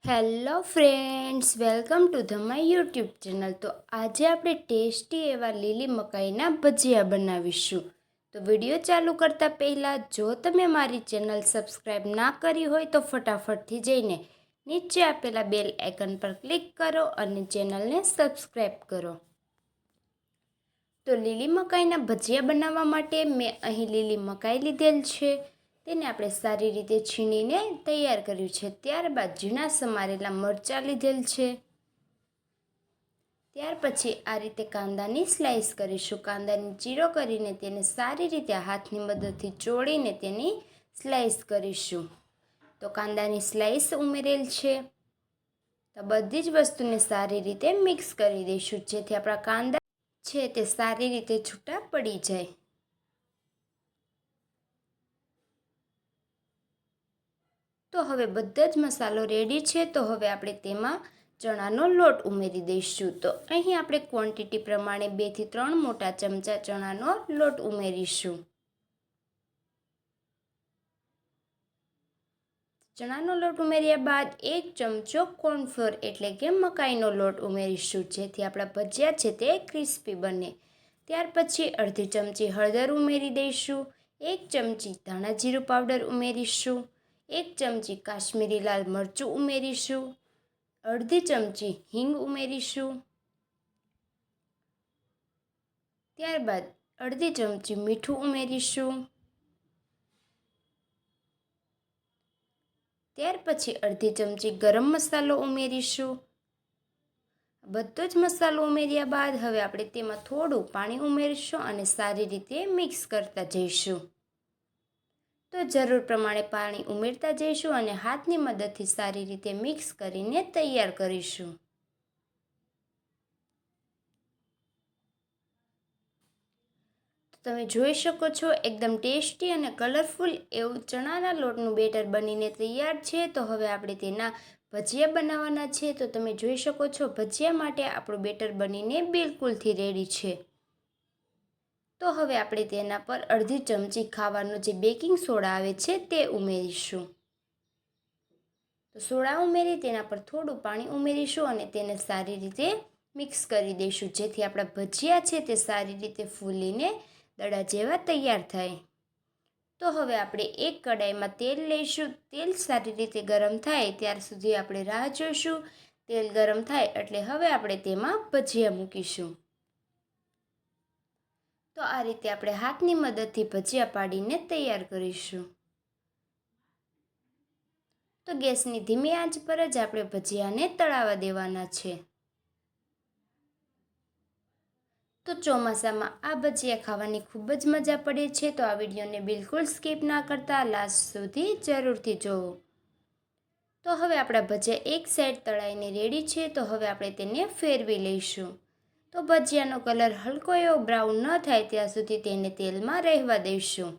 Hello friends, welcome to the my YouTube channel. તો આજે આપણે ટેસ્ટી એવા લીલી મકાઈના ભજીયા બનાવીશું। તો વિડીયો ચાલુ કરતાં પહેલાં જો તમે મારી ચેનલ સબસ્ક્રાઈબ ના કરી હોય તો ફટાફટથી જઈને નીચે આપેલા બેલ આઇકન પર ક્લિક કરો અને ચેનલને સબસ્ક્રાઈબ કરો। તો લીલી મકાઈના ભજીયા બનાવવા માટે મેં અહીં લીલી મકાઈ લીધેલ છે। તેને આપણે સારી રીતે છીણીને તૈયાર કર્યું છે। ત્યારબાદ ઝીણા સમારેલા મરચાં લીધેલ છે। ત્યાર પછી આ રીતે કાંદાની સ્લાઈસ કરીશું। કાંદાની ચીરો કરીને તેને સારી રીતે હાથની મદદથી ચોળીને તેની સ્લાઈસ કરીશું। તો કાંદાની સ્લાઈસ ઉમેરેલ છે। તો બધી જ વસ્તુને સારી રીતે મિક્સ કરી દઈશું, જેથી આપણા કાંદા છે તે સારી રીતે છૂટા પડી જાય। તો હવે બધો જ મસાલો રેડી છે। તો હવે આપણે તેમાં ચણાનો લોટ ઉમેરી દઈશું। તો અહીં આપણે ક્વોન્ટિટી પ્રમાણે 2 થી 3 મોટા ચમચા ચણાનો લોટ ઉમેરીશું। ચણાનો લોટ ઉમેર્યા બાદ 1 ચમચો કોર્નફ્લોર એટલે કે મકાઈનો લોટ ઉમેરીશું, જેથી આપણા ભજીયા છે તે ક્રિસ્પી બને। ત્યાર પછી અડધી ચમચી હળદર ઉમેરી દઈશું। 1 ચમચી ધાણા જીરું પાવડર ઉમેરીશું। 1 ચમચી કાશ્મીરી લાલ મરચું ઉમેરીશું। અડધી ચમચી હિંગ ઉમેરીશું। ત્યારબાદ અડધી ચમચી મીઠું ઉમેરીશું। ત્યાર પછી અડધી ચમચી ગરમ મસાલો ઉમેરીશું। બધો જ મસાલો ઉમેર્યા બાદ હવે આપણે તેમાં થોડું પાણી ઉમેરીશું અને સારી રીતે મિક્સ કરતા જઈશું। તો જરૂર પ્રમાણે પાણી ઉમેરતા જઈશું અને હાથની મદદથી સારી રીતે મિક્સ કરીને તૈયાર કરીશું। તમે જોઈ શકો છો એકદમ ટેસ્ટી અને કલરફુલ એવું ચણાના લોટનું બેટર બનીને તૈયાર છે। તો હવે આપણે તેના ભજીયા બનાવવાના છે। તો તમે જોઈ શકો છો ભજીયા માટે આપણું બેટર બનીને બિલકુલથી રેડી છે। તો હવે આપણે તેના પર અડધી ચમચી ખાવાનો જે બેકિંગ સોડા આવે છે તે ઉમેરીશું। તો સોડા ઉમેરી તેના પર થોડું પાણી ઉમેરીશું અને તેને સારી રીતે મિક્સ કરી દઈશું, જેથી આપણા ભજીયા છે તે સારી રીતે ફૂલીને દડા જેવા તૈયાર થાય। તો હવે આપણે એક કડાઈમાં તેલ લઈશું। તેલ સારી રીતે ગરમ થાય ત્યાર સુધી આપણે રાહ જોઈશું। તેલ ગરમ થાય એટલે હવે આપણે તેમાં ભજીયા મૂકીશું। તો આ રીતે આપણે હાથની મદદથી ભજીયા પાડીને તૈયાર કરીશું। તો ગેસની ધીમી આંચ પર જ આપણે ભજીયાને તળાવવા દેવાના છે। તો ચોમાસામાં આ ભજીયા ખાવાની ખૂબ જ મજા પડે છે। તો આ વિડીયોને બિલકુલ સ્કીપ ના કરતા લાસ્ટ સુધી જરૂરથી જોવો। તો હવે આપણા ભજીયા એક સાઈડ તળાઈને રેડી છે। તો હવે આપણે તેને ફેરવી લઈશું। તો ભજીયાનો કલર હલકો એવો બ્રાઉન ન થાય ત્યાં સુધી તેને તેલમાં રહેવા દઈશું।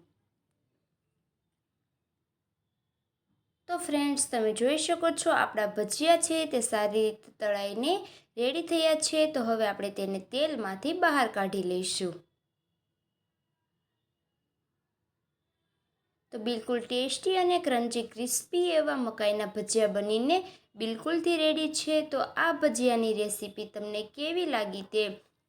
તો ફ્રેન્ડ્સ, તમે જોઈ શકો છો આપણા ભજીયા છે તે સારી રીતે તળાઈને રેડી થયા છે। તો હવે આપણે તેને તેલમાંથી બહાર કાઢી લઈશું। તો બિલકુલ ટેસ્ટી અને ક્રન્ચી ક્રિસ્પી એવા મકાઈના ભજીયા બનીને બિલકુલથી રેડી છે। તો આ ભજીયાની રેસીપી તમને કેવી લાગી તે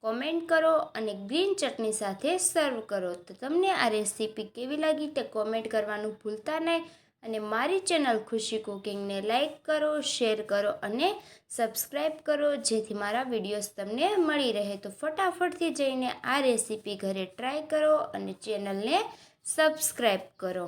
કોમેન્ટ કરો અને ગ્રીન ચટણી સાથે સર્વ કરો। તો તમને આ રેસીપી કેવી લાગી તે કોમેન્ટ કરવાનું ભૂલતા નહીં અને મારી ચેનલ ખુશી કુકિંગને લાઈક કરો, શેર કરો અને સબસ્ક્રાઈબ કરો, જેથી મારા વિડીયોઝ તમને મળી રહે। તો ફટાફટથી જઈને આ રેસીપી ઘરે ટ્રાય કરો અને ચેનલને સબસ્ક્રાઈબ કરો।